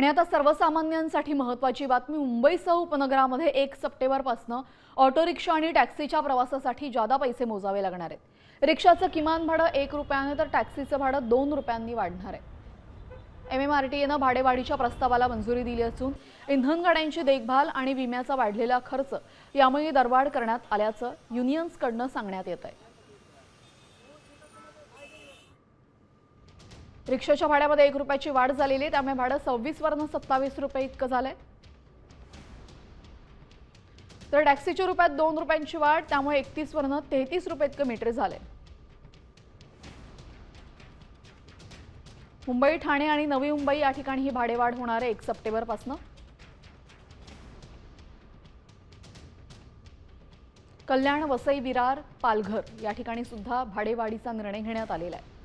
आणि आता सर्वसामान्यांसाठी महत्त्वाची बातमी। मुंबईसह उपनगरामध्ये 1 सप्टेंबरपासून ऑटो रिक्षा आणि टॅक्सीच्या प्रवासासाठी जादा पैसे मोजावे लागणार आहेत। रिक्षाचं किमान भाडं 1 रुपयाने तर टॅक्सीचं भाडं 2 रुपयांनी वाढणार आहे। MMRTAनं भाडेवाढीच्या प्रस्तावाला मंजुरी दिली असून इंधन गाड्यांची देखभाल आणि विम्याचा वाढलेला खर्च यामुळे दरवाढ करण्यात आल्याचं युनियन्सकडून सांगण्यात येत आहे। रिक्षाच्या भाड्यामध्ये 1 रुपयाची वाढ झालेली आहे, त्यामुळे भाडं 26 वरून 27 रुपये इतकं झालंय। तर टॅक्सीच्या रुपयात 2 रुपयांची वाढ, त्यामुळे 31 वरून 33 रुपये इतकं मीटर झालंय। मुंबई, ठाणे आणि नवी मुंबई या ठिकाणी ही भाडेवाढ होणार आहे 1 सप्टेंबरपासून। कल्याण, वसई, विरार, पालघर या ठिकाणी सुद्धा भाडेवाढीचा निर्णय घेण्यात आलेला आहे।